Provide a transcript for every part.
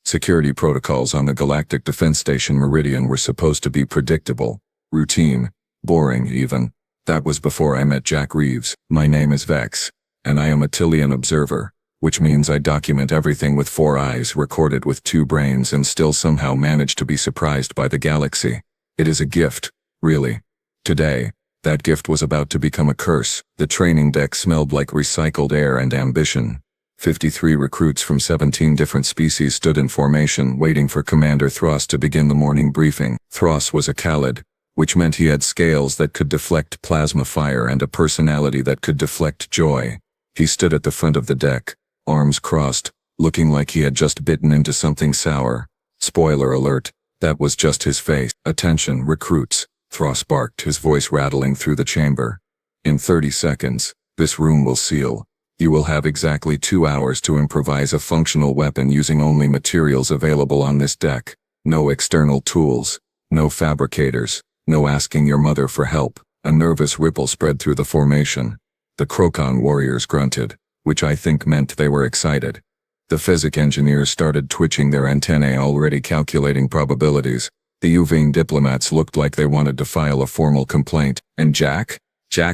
Security protocols on the Galactic Defense Station Meridian were supposed to be predictable, routine, boring even. That was before I met Jack Reeves. My name is Vex, and I am a Tillian observer, which means I document everything with 4 eyes, recorded with 2 brains, and still somehow manage to be surprised by the galaxy. It is a gift, really. Today, that gift was about to become a curse. The training deck smelled like recycled air and ambition. 53 recruits from 17 different species stood in formation, waiting for Commander Thros to begin the morning briefing. Thros was a Khalid, which meant he had scales that could deflect plasma fire and a personality that could deflect joy. He stood at the front of the deck, arms crossed, looking like he had just bitten into something sour. Spoiler alert, that was just his face. "Attention, recruits," Thros barked, his voice rattling through the chamber. "In 30 seconds, this room will seal. You will have exactly 2 hours to improvise a functional weapon using only materials available on this deck. No external tools, no fabricators, no asking your mother for help." A nervous ripple spread through the formation. The Crocon warriors grunted, which I think meant they were excited. The physic engineers started twitching their antennae, already calculating probabilities. The Uvane diplomats looked like they wanted to file a formal complaint. And Jack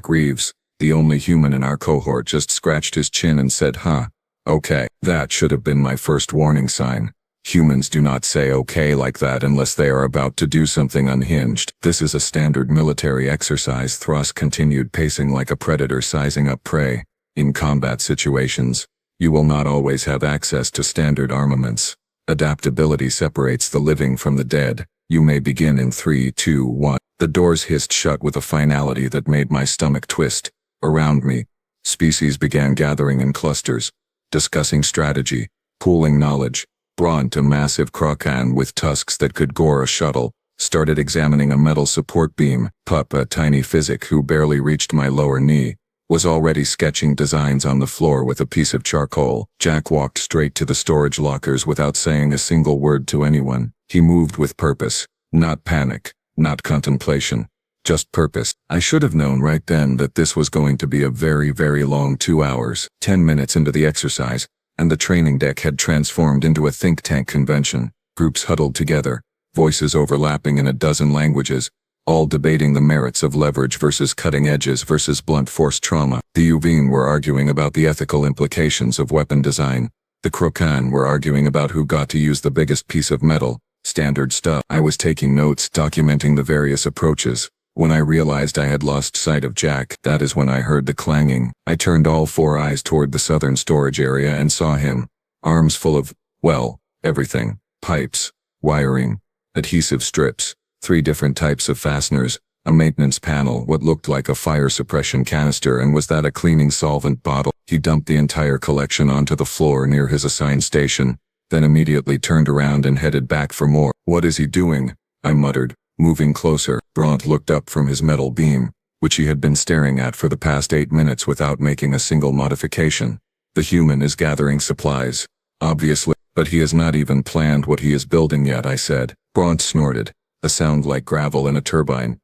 Reeves, the only human in our cohort, just scratched his chin and said, "Huh. Okay. That should have been my first warning sign. Humans do not say okay like that unless they are about to do something unhinged. This is a standard military exercise." Thros continued, pacing like a predator sizing up prey. "In combat situations, you will not always have access to standard armaments. Adaptability separates the living from the dead. You may begin in 3, 2, 1. The doors hissed shut with a finality that made my stomach twist. Around me, species began gathering in clusters, discussing strategy, pooling knowledge. Bront, a massive Crocon with tusks that could gore a shuttle, started examining a metal support beam. Pup, a tiny physic who barely reached my lower knee, was already sketching designs on the floor with a piece of charcoal. Jack walked straight to the storage lockers without saying a single word to anyone. He moved with purpose, not panic, not contemplation. Just purpose. I should have known right then that this was going to be a very, very long 2 hours. 10 minutes into the exercise, and the training deck had transformed into a think tank convention. Groups huddled together, voices overlapping in a dozen languages, all debating the merits of leverage versus cutting edges versus blunt force trauma. The Uvane were arguing about the ethical implications of weapon design. The Crocon were arguing about who got to use the biggest piece of metal. Standard stuff. I was taking notes, documenting the various approaches. When I realized I had lost sight of Jack, that is when I heard the clanging. I turned all 4 eyes toward the southern storage area and saw him. Arms full of, well, everything. Pipes, wiring, adhesive strips, 3 different types of fasteners, a maintenance panel, what looked like a fire suppression canister, and was that a cleaning solvent bottle? He dumped the entire collection onto the floor near his assigned station, then immediately turned around and headed back for more. "What is he doing?" I muttered, moving closer. Bront looked up from his metal beam, which he had been staring at for the past 8 minutes without making a single modification. "The human is gathering supplies, obviously, but he has not even planned what he is building yet," I said. Bront snorted, a sound like gravel in a turbine.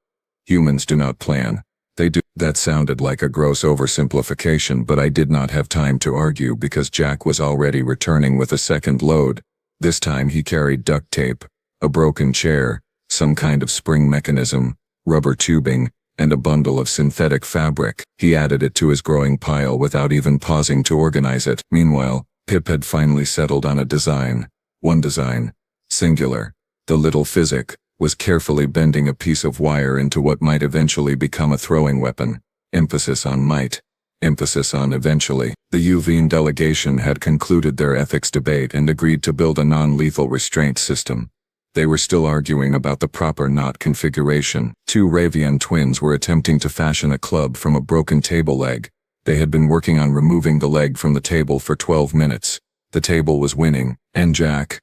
"Humans do not plan. They do." That sounded like a gross oversimplification, but I did not have time to argue because Jack was already returning with a second load. This time he carried duct tape, a broken chair, some kind of spring mechanism, rubber tubing, and a bundle of synthetic fabric. He added it to his growing pile without even pausing to organize it. Meanwhile, Pip had finally settled on a design. One design. Singular. The little physic was carefully bending a piece of wire into what might eventually become a throwing weapon. Emphasis on might. Emphasis on eventually. The Uvane delegation had concluded their ethics debate and agreed to build a non-lethal restraint system. They were still arguing about the proper knot configuration. 2 Ravian twins were attempting to fashion a club from a broken table leg. They had been working on removing the leg from the table for 12 minutes. The table was winning, and Jack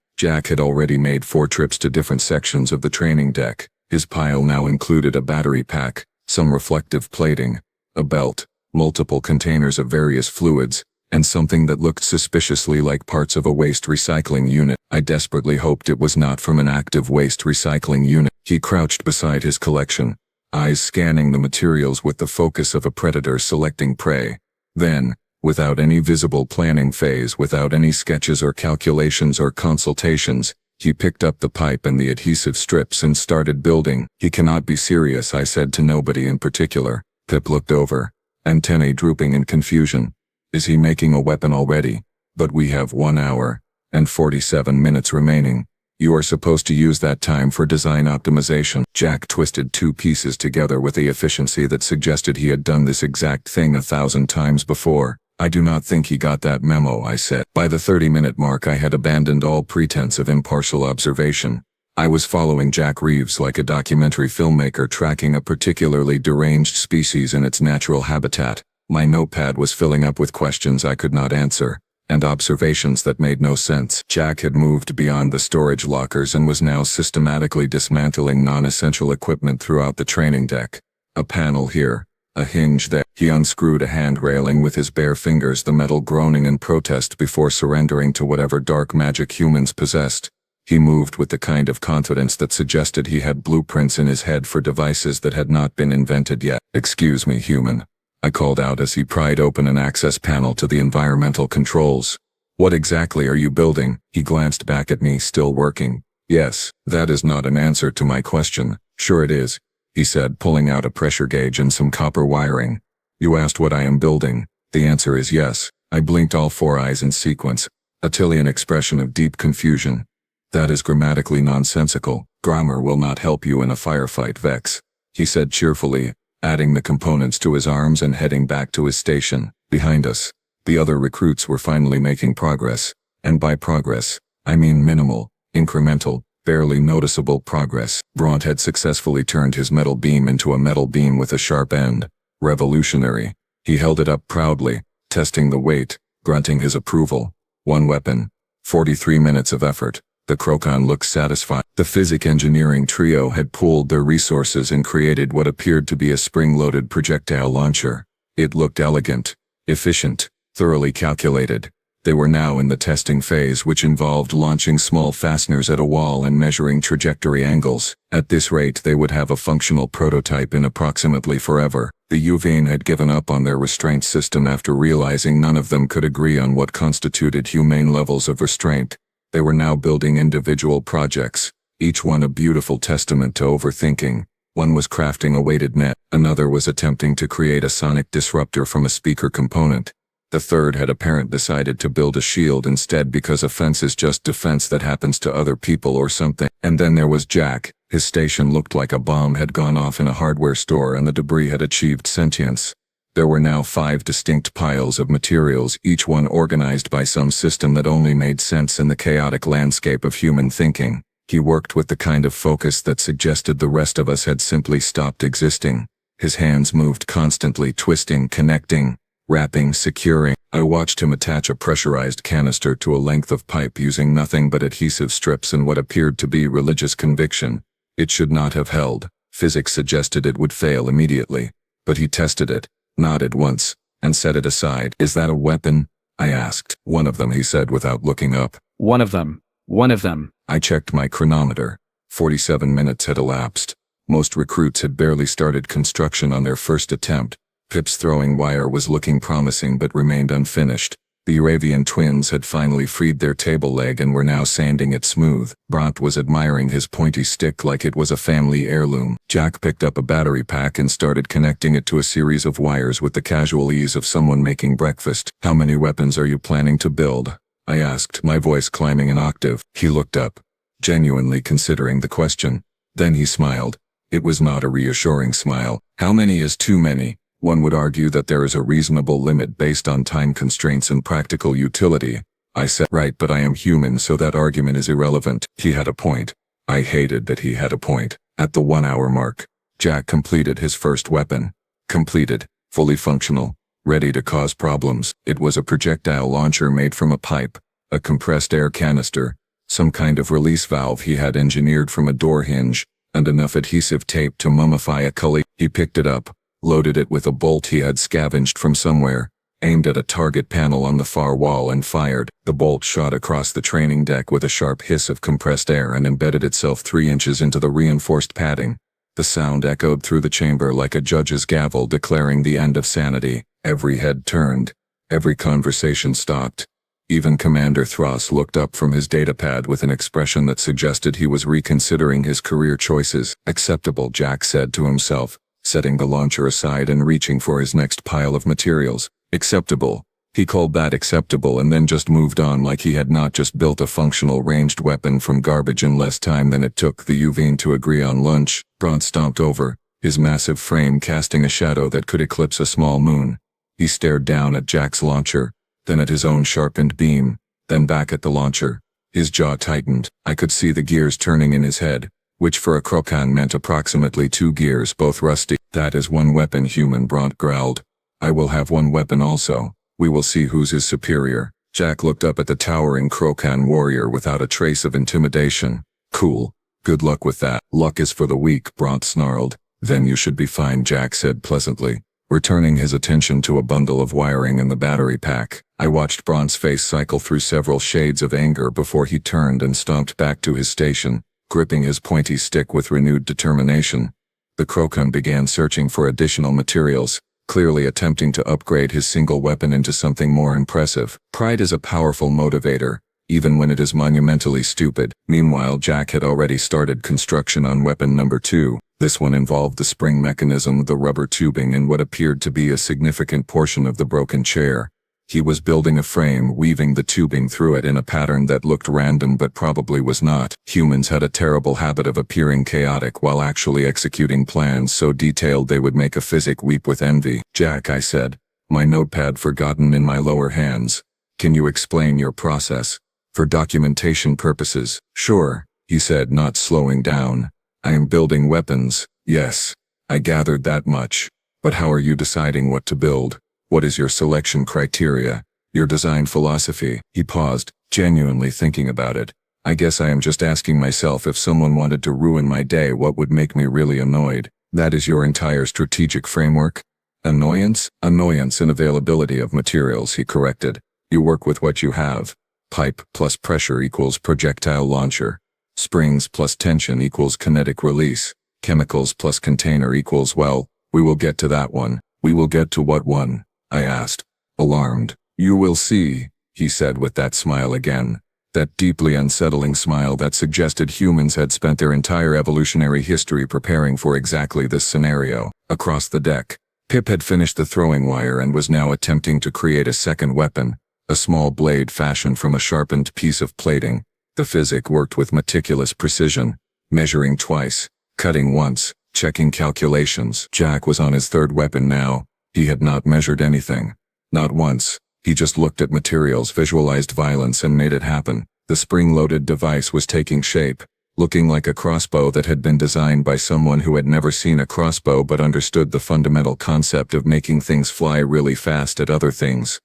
had already made 4 trips to different sections of the training deck. His pile now included a battery pack, some reflective plating, a belt, multiple containers of various fluids, and something that looked suspiciously like parts of a waste recycling unit. I desperately hoped it was not from an active waste recycling unit. He crouched beside his collection, eyes scanning the materials with the focus of a predator selecting prey. Then, Without any visible planning phase, without any sketches or calculations or consultations, he picked up the pipe and the adhesive strips and started building. "He cannot be serious," I said to nobody in particular. Pip looked over, antennae drooping in confusion. "Is he making a weapon already? But we have 1 hour and 47 minutes remaining. You are supposed to use that time for design optimization." Jack twisted 2 pieces together with the efficiency that suggested he had done this exact thing 1,000 times before. "I do not think he got that memo," I said. By the 30-minute mark I had abandoned all pretense of impartial observation. I was following Jack Reeves like a documentary filmmaker tracking a particularly deranged species in its natural habitat. My notepad was filling up with questions I could not answer, and observations that made no sense. Jack had moved beyond the storage lockers and was now systematically dismantling non-essential equipment throughout the training deck. A panel here, a hinge there. He unscrewed a hand railing with his bare fingers, the metal groaning in protest before surrendering to whatever dark magic humans possessed. He moved with the kind of confidence that suggested he had blueprints in his head for devices that had not been invented yet. "Excuse me, human," I called out as he pried open an access panel to the environmental controls. "What exactly are you building?" He glanced back at me, still working. "Yes, that is not an answer to my question." "Sure it is," he said, pulling out a pressure gauge and some copper wiring. "You asked what I am building. The answer is yes." I blinked, all 4 eyes in sequence. Attilian expression of deep confusion. "That is grammatically nonsensical. Grammar will not help you in a firefight, Vex," he said cheerfully, adding the components to his arms and heading back to his station. Behind us, the other recruits were finally making progress, and by progress, I mean minimal, incremental, barely noticeable progress. Bront had successfully turned his metal beam into a metal beam with a sharp end. Revolutionary. He held it up proudly, testing the weight, grunting his approval. 1 weapon. 43 minutes of effort. The Crocon looked satisfied. The physic engineering trio had pooled their resources and created what appeared to be a spring-loaded projectile launcher. It looked elegant, efficient, thoroughly calculated. They were now in the testing phase, which involved launching small fasteners at a wall and measuring trajectory angles. At this rate, they would have a functional prototype in approximately forever. The Uvane had given up on their restraint system after realizing none of them could agree on what constituted humane levels of restraint. They were now building individual projects, each one a beautiful testament to overthinking. One was crafting a weighted net, another was attempting to create a sonic disruptor from a speaker component. The third had apparently decided to build a shield instead because offense is just defense that happens to other people or something. And then there was Jack. His station looked like a bomb had gone off in a hardware store and the debris had achieved sentience. There were now 5 distinct piles of materials, each one organized by some system that only made sense in the chaotic landscape of human thinking. He worked with the kind of focus that suggested the rest of us had simply stopped existing. His hands moved constantly, twisting, connecting, wrapping, securing. I watched him attach a pressurized canister to a length of pipe using nothing but adhesive strips and what appeared to be religious conviction. It should not have held. Physics suggested it would fail immediately. But he tested it, nodded once, and set it aside. "Is that a weapon?" I asked. "One of them," he said without looking up. One of them. One of them." I checked my chronometer. 47 minutes had elapsed. Most recruits had barely started construction on their first attempt. Pip's throwing wire was looking promising but remained unfinished. The Arabian twins had finally freed their table leg and were now sanding it smooth. Bront was admiring his pointy stick like it was a family heirloom. Jack picked up a battery pack and started connecting it to a series of wires with the casual ease of someone making breakfast. "How many weapons are you planning to build?" I asked, my voice climbing an octave. He looked up, genuinely considering the question. Then he smiled. It was not a reassuring smile. "How many is too many? One would argue that there is a reasonable limit based on time constraints and practical utility." I said. "Right, but I am human, so that argument is irrelevant." He had a point. I hated that he had a point. At the 1-hour mark, Jack completed his first weapon. Completed, fully functional, ready to cause problems. It was a projectile launcher made from a pipe, a compressed air canister, some kind of release valve he had engineered from a door hinge, and enough adhesive tape to mummify a cully. He picked it up, loaded it with a bolt he had scavenged from somewhere, aimed at a target panel on the far wall and fired. The bolt shot across the training deck with a sharp hiss of compressed air and embedded itself 3 inches into the reinforced padding. The sound echoed through the chamber like a judge's gavel declaring the end of sanity. Every head turned, Every conversation stopped. Even Commander Thross looked up from his datapad with an expression that suggested he was reconsidering his career choices. Acceptable, Jack said to himself, setting the launcher aside and reaching for his next pile of materials. Acceptable. He called that acceptable and then just moved on like he had not just built a functional ranged weapon from garbage in less time than it took the Uvine to agree on lunch. Bront stomped over, his massive frame casting a shadow that could eclipse a small moon. He stared down at Jack's launcher, then at his own sharpened beam, then back at the launcher. His jaw tightened. I could see the gears turning in his head, which for a Krokan meant approximately 2 gears, both rusty. That is one weapon, human, Bront growled. I will have one weapon also. We will see whose is superior. Jack looked up at the towering Krokan warrior without a trace of intimidation. Cool. Good luck with that. Luck is for the weak, Bront snarled. Then you should be fine, Jack said pleasantly, returning his attention to a bundle of wiring in the battery pack. I watched Bront's face cycle through several shades of anger before he turned and stomped back to his station, gripping his pointy stick with renewed determination. The Krokan began searching for additional materials, clearly attempting to upgrade his single weapon into something more impressive. Pride is a powerful motivator, even when it is monumentally stupid. Meanwhile, Jack had already started construction on weapon number 2. This one involved the spring mechanism, the rubber tubing, and what appeared to be a significant portion of the broken chair. He was building a frame, weaving the tubing through it in a pattern that looked random but probably was not. Humans had a terrible habit of appearing chaotic while actually executing plans so detailed they would make a physic weep with envy. Jack, I said, my notepad forgotten in my lower hands. Can you explain your process? For documentation purposes. Sure, he said, not slowing down. I am building weapons. Yes, I gathered that much. But how are you deciding what to build? What is your selection criteria? Your design philosophy? He paused, genuinely thinking about it. I guess I am just asking myself, if someone wanted to ruin my day, what would make me really annoyed? That is your entire strategic framework? Annoyance? Annoyance and availability of materials, he corrected. You work with what you have. Pipe plus pressure equals projectile launcher. Springs plus tension equals kinetic release. Chemicals plus container equals, well, we will get to that one. We will get to what one? I asked, alarmed. You will see, he said with that smile again. That deeply unsettling smile that suggested humans had spent their entire evolutionary history preparing for exactly this scenario. Across the deck, Pip had finished the throwing wire and was now attempting to create a second weapon, a small blade fashioned from a sharpened piece of plating. The physic worked with meticulous precision, measuring twice, cutting once, checking calculations. Jack was on his third weapon now. He had not measured anything. Not once. He just looked at materials, visualized violence, and made it happen. The spring-loaded device was taking shape, looking like a crossbow that had been designed by someone who had never seen a crossbow but understood the fundamental concept of making things fly really fast at other things.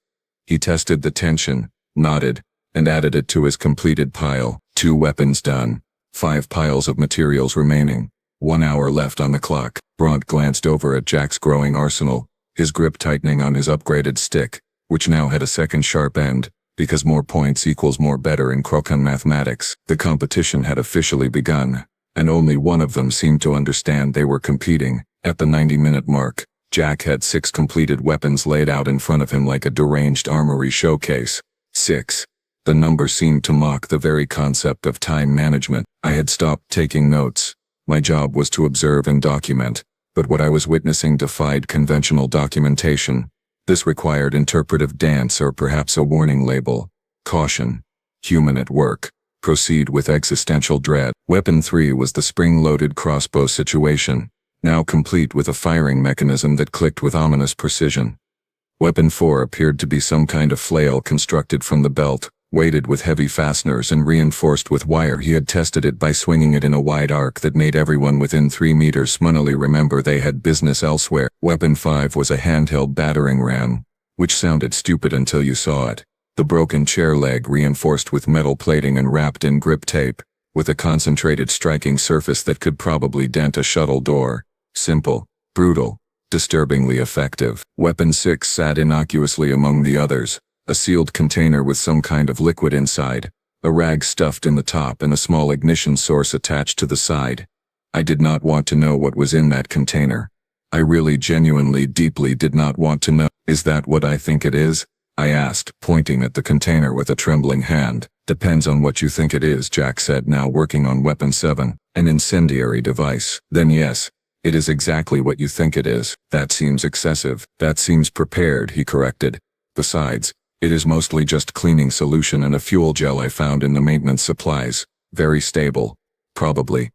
He tested the tension, nodded, and added it to his completed pile. 2 weapons done. 5 piles of materials remaining. 1 hour left on the clock. Bront glanced over at Jack's growing arsenal, his grip tightening on his upgraded stick, which now had a second sharp end, because more points equals more better in Krokan mathematics. The competition had officially begun, and only one of them seemed to understand they were competing. At the 90-minute mark, Jack had 6 completed weapons laid out in front of him like a deranged armory showcase. 6. The number seemed to mock the very concept of time management. I had stopped taking notes. My job was to observe and document, but what I was witnessing defied conventional documentation. This required interpretive dance or perhaps a warning label. Caution. Human at work. Proceed with existential dread. Weapon 3 was the spring-loaded crossbow situation, now complete with a firing mechanism that clicked with ominous precision. Weapon 4 appeared to be some kind of flail constructed from the belt, weighted with heavy fasteners and reinforced with wire. He had tested it by swinging it in a wide arc that made everyone within 3 meters smunnily remember they had business elsewhere. Weapon 5 was a handheld battering ram, which sounded stupid until you saw it. The broken chair leg reinforced with metal plating and wrapped in grip tape, with a concentrated striking surface that could probably dent a shuttle door. Simple, brutal, disturbingly effective. Weapon 6 sat innocuously among the others. A sealed container with some kind of liquid inside, a rag stuffed in the top and a small ignition source attached to the side. I did not want to know what was in that container. I really genuinely deeply did not want to know. Is that what I think it is? I asked, pointing at the container with a trembling hand. Depends on what you think it is, Jack said, now working on Weapon 7, an incendiary device. Then yes, it is exactly what you think it is. That seems excessive. That seems prepared, he corrected. Besides, it is mostly just cleaning solution and a fuel gel I found in the maintenance supplies. Very stable. Probably,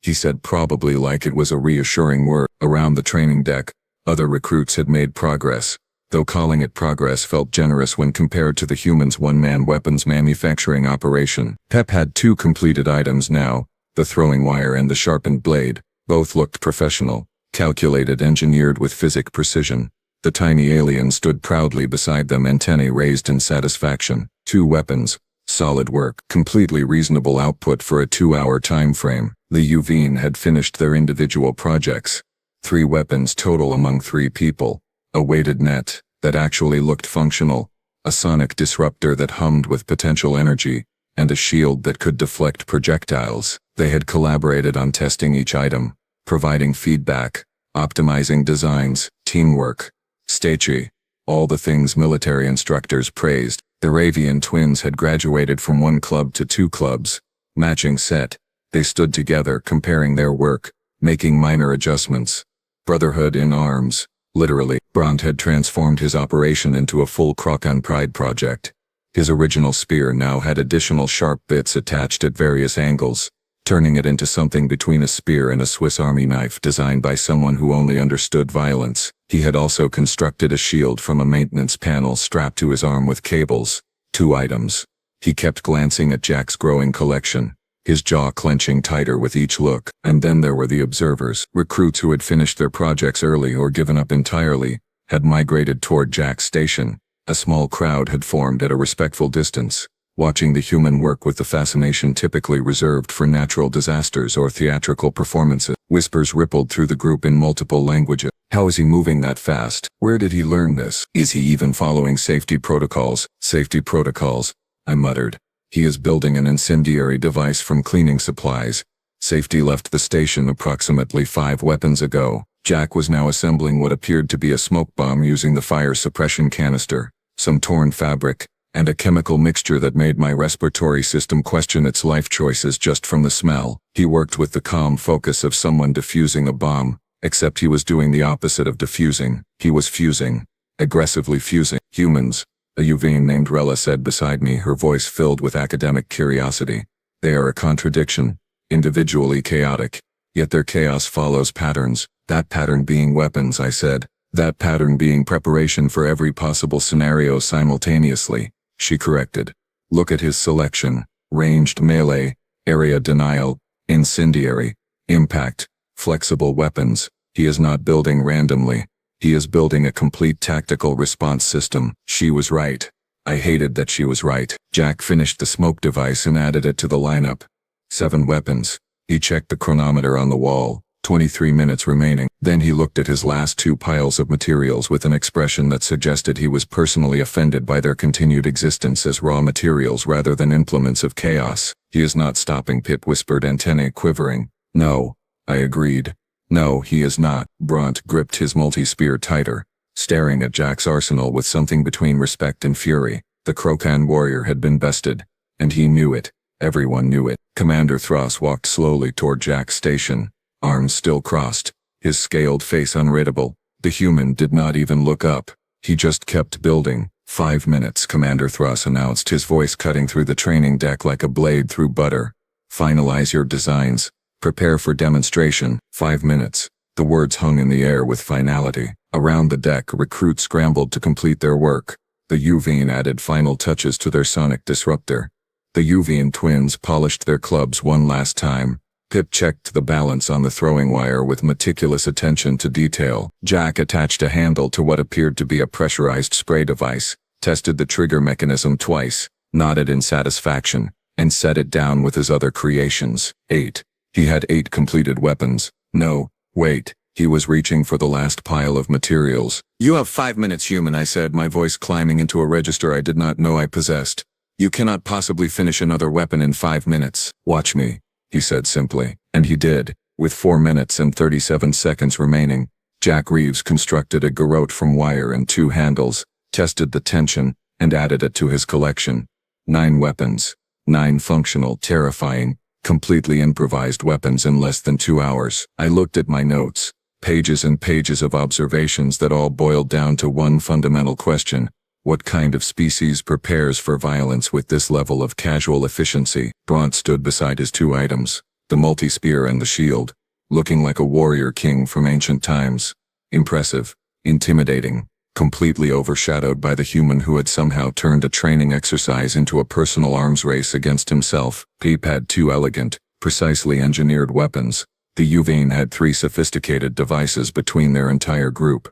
he said, probably, like it was a reassuring word. Around the training deck, other recruits had made progress, though calling it progress felt generous when compared to the humans' one-man weapons manufacturing operation. Pep had 2 completed items now, the throwing wire and the sharpened blade. Both looked professional, calculated, engineered with physic precision. The tiny alien stood proudly beside them, antennae raised in satisfaction. 2 weapons. Solid work. Completely reasonable output for a 2-hour time frame. The UVN had finished their individual projects. 3 weapons total among 3 people. A weighted net that actually looked functional, a sonic disruptor that hummed with potential energy, and a shield that could deflect projectiles. They had collaborated on testing each item, providing feedback, optimizing designs, teamwork. Stacey. All the things military instructors praised. The Ravian twins had graduated from 1 club to 2 clubs. Matching set. They stood together, comparing their work, making minor adjustments. Brotherhood in arms. Literally, Bront had transformed his operation into a full Krokan Pride project. His original spear now had additional sharp bits attached at various angles, turning it into something between a spear and a Swiss Army knife designed by someone who only understood violence. He had also constructed a shield from a maintenance panel strapped to his arm with cables. 2 items. He kept glancing at Jack's growing collection, his jaw clenching tighter with each look. And then there were the observers. Recruits who had finished their projects early or given up entirely, had migrated toward Jack's station. A small crowd had formed at a respectful distance, watching the human work with the fascination typically reserved for natural disasters or theatrical performances. Whispers rippled through the group in multiple languages. How is he moving that fast? Where did he learn this? Is he even following safety protocols? Safety protocols, I muttered. He is building an incendiary device from cleaning supplies. Safety left the station approximately 5 weapons ago. Jack was now assembling what appeared to be a smoke bomb using the fire suppression canister, some torn fabric, and a chemical mixture that made my respiratory system question its life choices just from the smell. He worked with the calm focus of someone defusing a bomb, except he was doing the opposite of defusing. He was fusing. Aggressively fusing. Humans, a UVN named Rella said beside me, her voice filled with academic curiosity. They are a contradiction, individually chaotic, yet their chaos follows patterns. That pattern being weapons, I said. That pattern being preparation for every possible scenario simultaneously, she corrected. Look at his selection. Ranged melee, area denial, incendiary, impact, flexible weapons. He is not building randomly. He is building a complete tactical response system. She was right. I hated that she was right. Jack finished the smoke device and added it to the lineup. 7 weapons. He checked the chronometer on the wall. 23 minutes remaining. Then he looked at his last 2 piles of materials with an expression that suggested he was personally offended by their continued existence as raw materials rather than implements of chaos. He is not stopping, Pip whispered, antennae quivering. No, I agreed. No, he is not. Bront gripped his multi-spear tighter, staring at Jack's arsenal with something between respect and fury. The Krokan warrior had been bested, and he knew it. Everyone knew it. Commander Thross walked slowly toward Jack's station, arms still crossed, his scaled face unreadable. The human did not even look up. He just kept building. 5 minutes, Commander Thross announced, his voice cutting through the training deck like a blade through butter. Finalize your designs. Prepare for demonstration. 5 minutes. The words hung in the air with finality. Around the deck, recruits scrambled to complete their work. The UVN added final touches to their sonic disruptor. The UVN twins polished their clubs one last time. Pip checked the balance on the throwing wire with meticulous attention to detail. Jack attached a handle to what appeared to be a pressurized spray device, tested the trigger mechanism twice, nodded in satisfaction, and set it down with his other creations. 8. He had 8 completed weapons. No, wait, he was reaching for the last pile of materials. You have 5 minutes, human, I said, my voice climbing into a register I did not know I possessed. You cannot possibly finish another weapon in 5 minutes. Watch me, he said simply. And he did. With 4 minutes and 37 seconds remaining, Jack Reeves constructed a garrote from wire and 2 handles, tested the tension, and added it to his collection. 9 weapons. 9 functional, terrifying, completely improvised weapons in less than 2 hours. I looked at my notes. Pages and pages of observations that all boiled down to one fundamental question. What kind of species prepares for violence with this level of casual efficiency? Bront stood beside his 2 items, the multi-spear and the shield, looking like a warrior king from ancient times. Impressive, intimidating, completely overshadowed by the human who had somehow turned a training exercise into a personal arms race against himself. Peep had 2 elegant, precisely engineered weapons. The Uvain had 3 sophisticated devices between their entire group.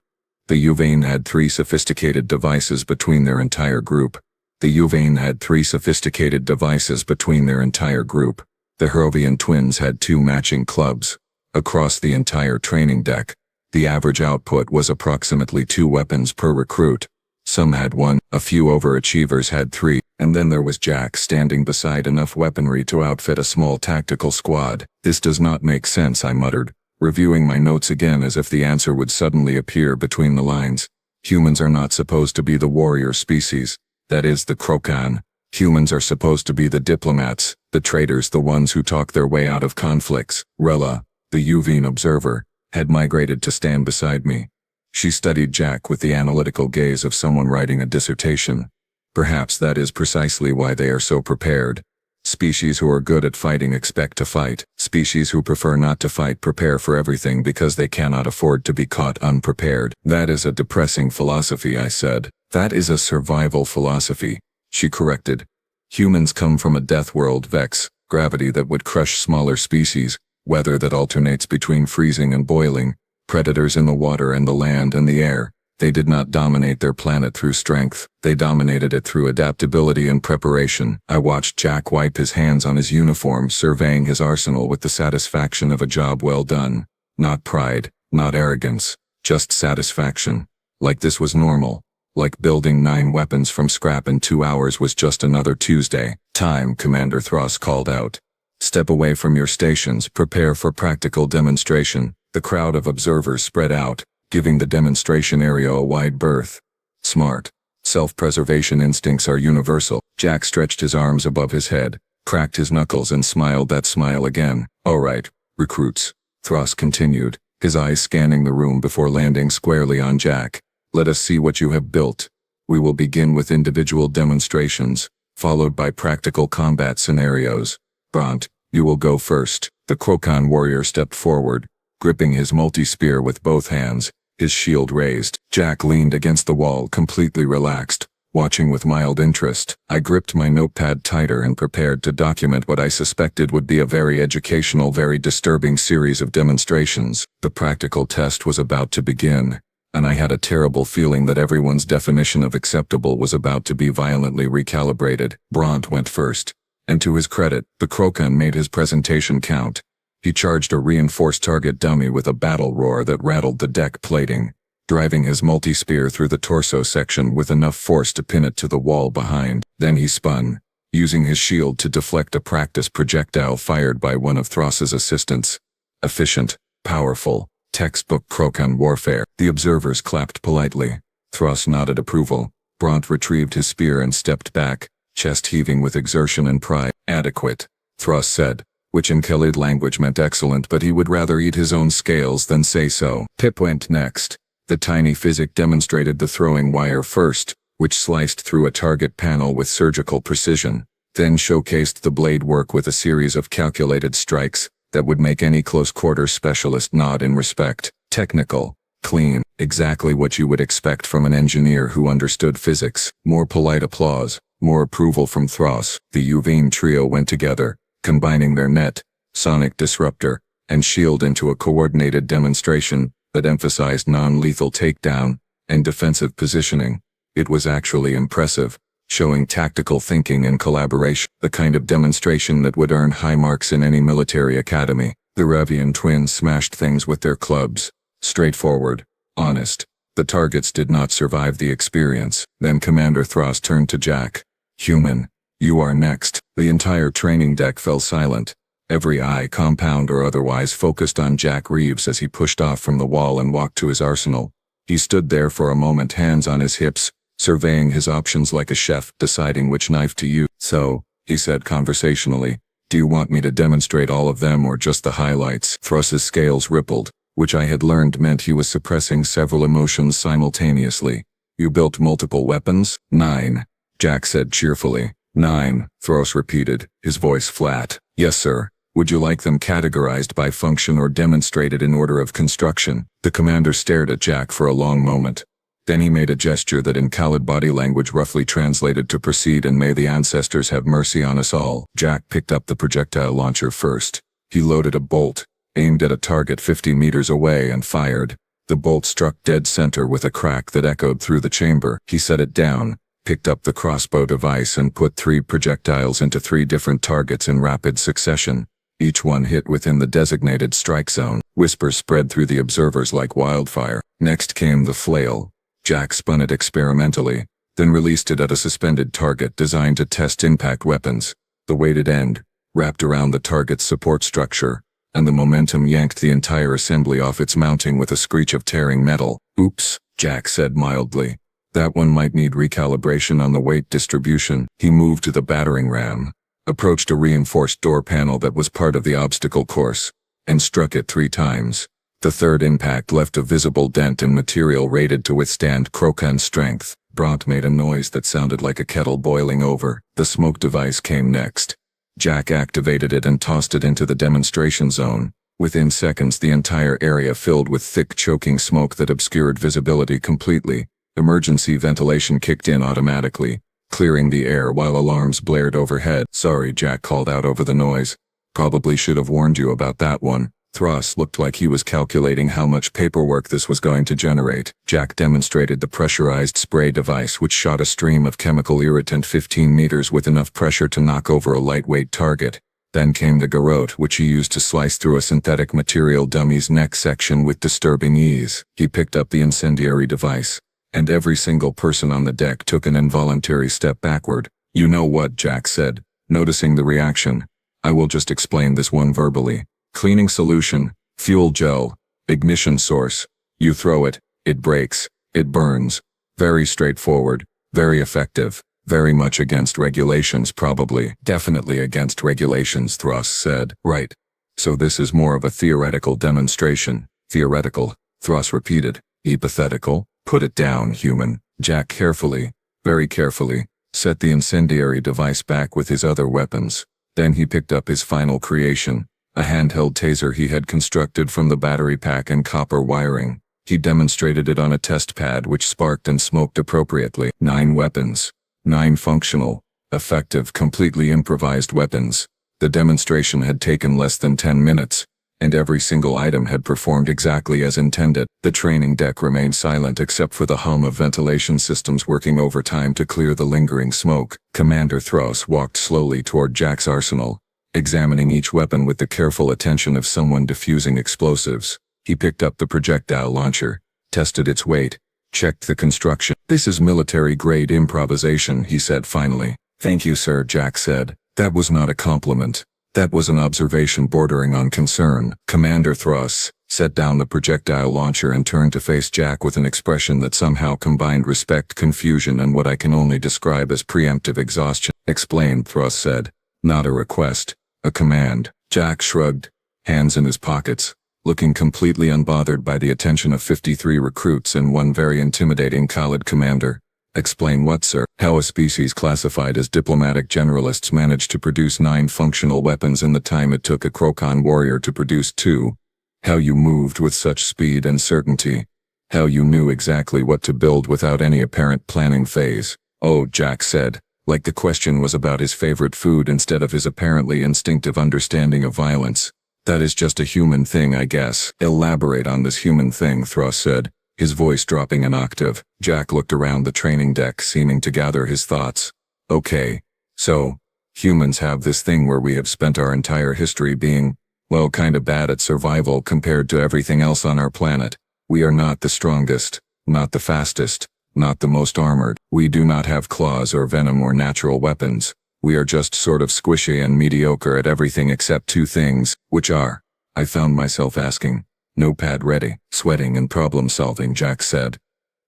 The Uvain had 3 sophisticated devices between their entire group. The Uvain had 3 sophisticated devices between their entire group. The Hervian twins had 2 matching clubs. Across the entire training deck, the average output was approximately 2 weapons per recruit. Some had 1, a few overachievers had 3, and then there was Jack standing beside enough weaponry to outfit a small tactical squad. This does not make sense, I muttered, reviewing my notes again as if the answer would suddenly appear between the lines. Humans are not supposed to be the warrior species. That is the Krokan. Humans are supposed to be the diplomats, the traitors, the ones who talk their way out of conflicts. Rella, the Uvain observer, had migrated to stand beside me. She studied Jack with the analytical gaze of someone writing a dissertation. Perhaps that is precisely why they are so prepared. Species who are good at fighting expect to fight. Species who prefer not to fight prepare for everything because they cannot afford to be caught unprepared. That is a depressing philosophy, I said. That is a survival philosophy, she corrected. Humans come from a death world, Vex, gravity that would crush smaller species, weather that alternates between freezing and boiling, predators in the water and the land and the air. They did not dominate their planet through strength. They dominated it through adaptability and preparation. I watched Jack wipe his hands on his uniform, surveying his arsenal with the satisfaction of a job well done. Not pride, not arrogance, just satisfaction. Like this was normal. Like building 9 weapons from scrap in 2 hours was just another Tuesday. Time, Commander Thross called out. Step away from your stations, prepare for practical demonstration. The crowd of observers spread out, giving the demonstration area a wide berth. Smart. Self-preservation instincts are universal. Jack stretched his arms above his head, cracked his knuckles and smiled that smile again. All right, recruits, Thross continued, his eyes scanning the room before landing squarely on Jack. Let us see what you have built. We will begin with individual demonstrations, followed by practical combat scenarios. Bront, you will go first. The Krokan warrior stepped forward, gripping his multi-spear with both hands, his shield raised. Jack leaned against the wall, completely relaxed, watching with mild interest. I gripped my notepad tighter and prepared to document what I suspected would be a very educational, very disturbing series of demonstrations. The practical test was about to begin, and I had a terrible feeling that everyone's definition of acceptable was about to be violently recalibrated. Bront went first, and to his credit, the Krokan made his presentation count. He charged a reinforced target dummy with a battle roar that rattled the deck plating, driving his multi-spear through the torso section with enough force to pin it to the wall behind. Then he spun, using his shield to deflect a practice projectile fired by one of Thross's assistants. Efficient, powerful, textbook Krokan warfare. The observers clapped politely. Thross nodded approval. Bront retrieved his spear and stepped back, chest heaving with exertion and pride. Adequate, Thross said, which in Khalid language meant excellent, but he would rather eat his own scales than say so. Pip went next. The tiny physic demonstrated the throwing wire first, which sliced through a target panel with surgical precision, then showcased the blade work with a series of calculated strikes that would make any close-quarter specialist nod in respect. Technical, clean, exactly what you would expect from an engineer who understood physics. More polite applause, more approval from Thross. The Uvain trio went together, combining their net, sonic disruptor, and shield into a coordinated demonstration that emphasized non-lethal takedown and defensive positioning. It was actually impressive, showing tactical thinking and collaboration, the kind of demonstration that would earn high marks in any military academy. The Hervian twins smashed things with their clubs. Straightforward, honest. The targets did not survive the experience. Then Commander Thross turned to Jack. Human, you are next. The entire training deck fell silent. Every eye, compound or otherwise, focused on Jack Reeves as he pushed off from the wall and walked to his arsenal. He stood there for a moment, hands on his hips, surveying his options like a chef deciding which knife to use. So, he said conversationally, do you want me to demonstrate all of them or just the highlights? Thruss's scales rippled, which I had learned meant he was suppressing several emotions simultaneously. You built multiple weapons? 9. Jack said cheerfully. 9, Thruss repeated, his voice flat. Yes, sir. Would you like them categorized by function or demonstrated in order of construction? The commander stared at Jack for a long moment. Then he made a gesture that in Khalid body language roughly translated to proceed and may the ancestors have mercy on us all. Jack picked up the projectile launcher first. He loaded a bolt, aimed at a target 50 meters away and fired. The bolt struck dead center with a crack that echoed through the chamber. He set it down, picked up the crossbow device and put 3 projectiles into 3 different targets in rapid succession. Each one hit within the designated strike zone. Whispers spread through the observers like wildfire. Next came the flail. Jack spun it experimentally, then released it at a suspended target designed to test impact weapons. The weighted end wrapped around the target's support structure, and the momentum yanked the entire assembly off its mounting with a screech of tearing metal. Oops, Jack said mildly. That one might need recalibration on the weight distribution. He moved to the battering ram, approached a reinforced door panel that was part of the obstacle course, and struck it 3 times. The third impact left a visible dent in material rated to withstand Krokan strength. Bront made a noise that sounded like a kettle boiling over. The smoke device came next. Jack activated it and tossed it into the demonstration zone. Within seconds the entire area filled with thick choking smoke that obscured visibility completely. Emergency ventilation kicked in automatically, clearing the air while alarms blared overhead. Sorry, Jack called out over the noise. Probably should have warned you about that one. Thruss looked like he was calculating how much paperwork this was going to generate. Jack demonstrated the pressurized spray device which shot a stream of chemical irritant 15 meters with enough pressure to knock over a lightweight target. Then came the garrote which he used to slice through a synthetic material dummy's neck section with disturbing ease. He picked up the incendiary device, and every single person on the deck took an involuntary step backward. You know what, Jack said, noticing the reaction. I will just explain this one verbally. Cleaning solution, fuel gel, ignition source. You throw it, it breaks, it burns. Very straightforward, very effective, very much against regulations probably. Definitely against regulations, Thruss said. Right. So this is more of a theoretical demonstration. Theoretical, Thruss repeated. Hypothetical? Put it down, human. Jack carefully, very carefully, set the incendiary device back with his other weapons. Then he picked up his final creation, a handheld taser he had constructed from the battery pack and copper wiring. He demonstrated it on a test pad which sparked and smoked appropriately. 9 weapons. 9 functional, effective, completely improvised weapons. The demonstration had taken less than 10 minutes, and every single item had performed exactly as intended. The training deck remained silent except for the hum of ventilation systems working overtime to clear the lingering smoke. Commander Thruss walked slowly toward Jack's arsenal, examining each weapon with the careful attention of someone diffusing explosives. He picked up the projectile launcher, tested its weight, checked the construction. This is military-grade improvisation, he said finally. Thank you, sir, Jack said. That was not a compliment. That was an observation bordering on concern. Commander Thruss set down the projectile launcher and turned to face Jack with an expression that somehow combined respect, confusion, and what I can only describe as preemptive exhaustion. Explain, Thruss said. Not a request. A command. Jack shrugged, hands in his pockets, looking completely unbothered by the attention of 53 recruits and one very intimidating Khalid commander. Explain what, sir? How a species classified as diplomatic generalists managed to produce 9 functional weapons in the time it took a Krokan warrior to produce 2. How you moved with such speed and certainty. How you knew exactly what to build without any apparent planning phase. Oh, Jack said, like the question was about his favorite food instead of his apparently instinctive understanding of violence. That is just a human thing, I guess. Elaborate on this human thing, Thruss said, his voice dropping an octave. Jack looked around the training deck, seeming to gather his thoughts. Okay, so, humans have this thing where we have spent our entire history being, well, kinda bad at survival compared to everything else on our planet. We are not the strongest, not the fastest, not the most armored. We do not have claws or venom or natural weapons. We are just sort of squishy and mediocre at everything except 2 things, which are, I found myself asking. Notepad ready. Sweating and problem solving, Jack said.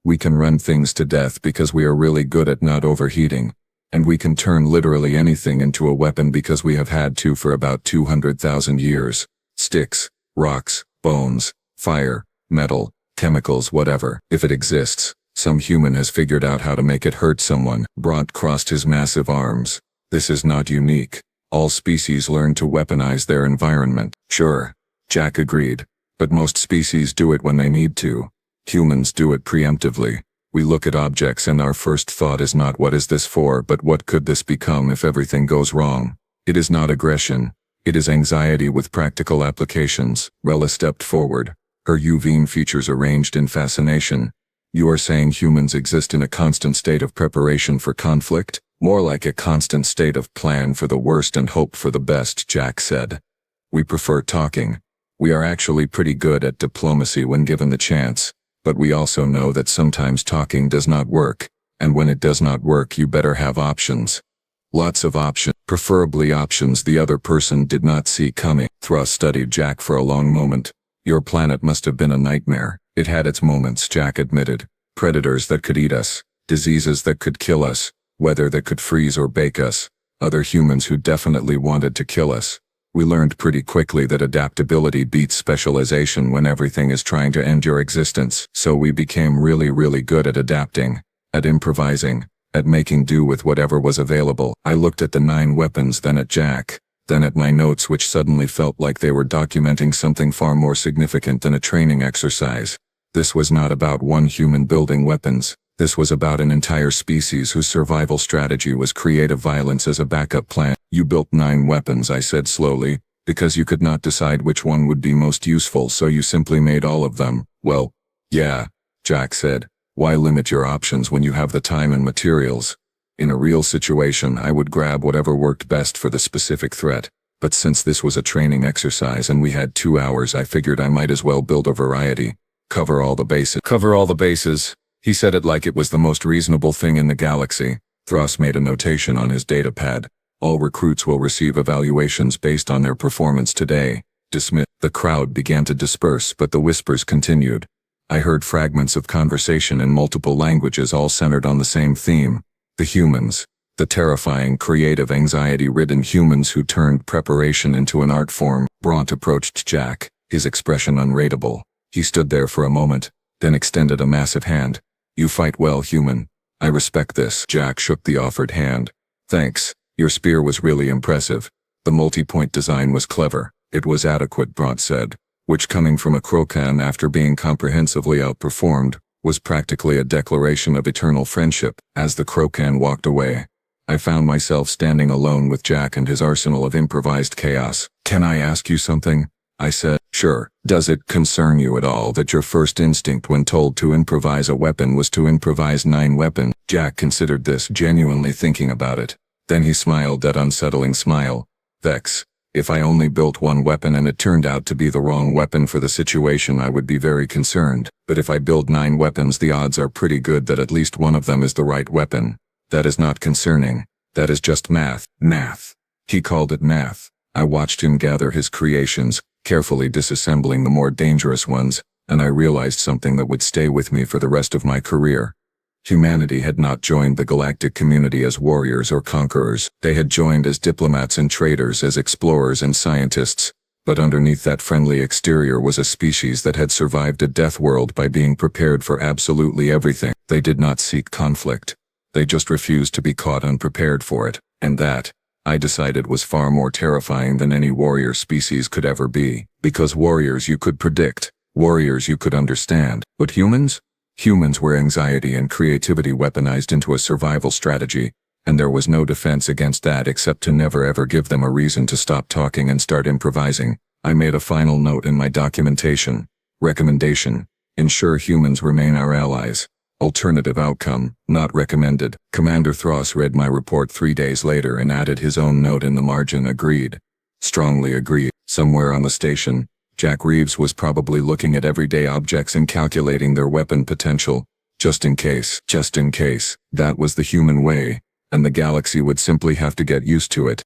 We can run things to death because we are really good at not overheating. And we can turn literally anything into a weapon because we have had to for about 200,000 years. Sticks, rocks, bones, fire, metal, chemicals, whatever. If it exists, some human has figured out how to make it hurt someone. Bront crossed his massive arms. This is not unique. All species learn to weaponize their environment. Sure, Jack agreed. But most species do it when they need to. Humans do it preemptively. We look at objects and our first thought is not what is this for, but what could this become if everything goes wrong. It is not aggression. It is anxiety with practical applications. Rella stepped forward, her UV features arranged in fascination. You are saying humans exist in a constant state of preparation for conflict? More like a constant state of plan for the worst and hope for the best, Jack said. We prefer talking. We are actually pretty good at diplomacy when given the chance. But we also know that sometimes talking does not work, and when it does not work you better have options. Lots of options, preferably options the other person did not see coming. Thra studied Jack for a long moment. Your planet must have been a nightmare. It had its moments, Jack admitted. Predators that could eat us, diseases that could kill us, weather that could freeze or bake us, other humans who definitely wanted to kill us. We learned pretty quickly that adaptability beats specialization when everything is trying to end your existence, so we became really good at adapting, at improvising, at making do with whatever was available. I looked at the 9 weapons, then at Jack, then at my notes, which suddenly felt like they were documenting something far more significant than a training exercise. This was not about one human building weapons. This was about an entire species whose survival strategy was creative violence as a backup plan. You built 9 weapons, I said slowly, because you could not decide which one would be most useful, so you simply made all of them. Well, yeah, Jack said. Why limit your options when you have the time and materials? In a real situation, I would grab whatever worked best for the specific threat. But since this was a training exercise and we had 2 hours, I figured I might as well build a variety. Cover all the bases. Cover all the bases. He said it like it was the most reasonable thing in the galaxy. Thras made a notation on his datapad. All recruits will receive evaluations based on their performance today. Dismiss. The crowd began to disperse, but the whispers continued. I heard fragments of conversation in multiple languages, all centered on the same theme. The humans. The terrifying, creative, anxiety-ridden humans who turned preparation into an art form. Bront approached Jack, his expression unreadable. He stood there for a moment, then extended a massive hand. You fight well, human. I respect this. Jack shook the offered hand. Thanks. Your spear was really impressive. The multi-point design was clever. It was adequate, Bront said, which, coming from a Krokan after being comprehensively outperformed, was practically a declaration of eternal friendship. As the Krokan walked away, I found myself standing alone with Jack and his arsenal of improvised chaos. Can I ask you something? I said. Sure. Does it concern you at all that your first instinct when told to improvise a weapon was to improvise 9 weapons? Jack considered this, genuinely thinking about it. Then he smiled that unsettling smile. Vex, if I only built 1 weapon and it turned out to be the wrong weapon for the situation, I would be very concerned. But if I build 9 weapons, the odds are pretty good that at least one of them is the right weapon. That is not concerning. That is just math. Math. He called it math. I watched him gather his creations, carefully disassembling the more dangerous ones, and I realized something that would stay with me for the rest of my career. Humanity had not joined the galactic community as warriors or conquerors. They had joined as diplomats and traders, as explorers and scientists. But underneath that friendly exterior was a species that had survived a death world by being prepared for absolutely everything. They did not seek conflict. They just refused to be caught unprepared for it. And that, I decided, was far more terrifying than any warrior species could ever be. Because warriors you could predict. Warriors you could understand. But humans? Humans were anxiety and creativity weaponized into a survival strategy, and there was no defense against that except to never ever give them a reason to stop talking and start improvising. I made a final note in my documentation. Recommendation: ensure humans remain our allies. Alternative outcome: not recommended. Commander Thras read my report 3 days later and added his own note in the margin. Agreed. Strongly agreed. Somewhere on the station, Jack Reeves was probably looking at everyday objects and calculating their weapon potential. Just in case. Just in case. That was the human way, and the galaxy would simply have to get used to it.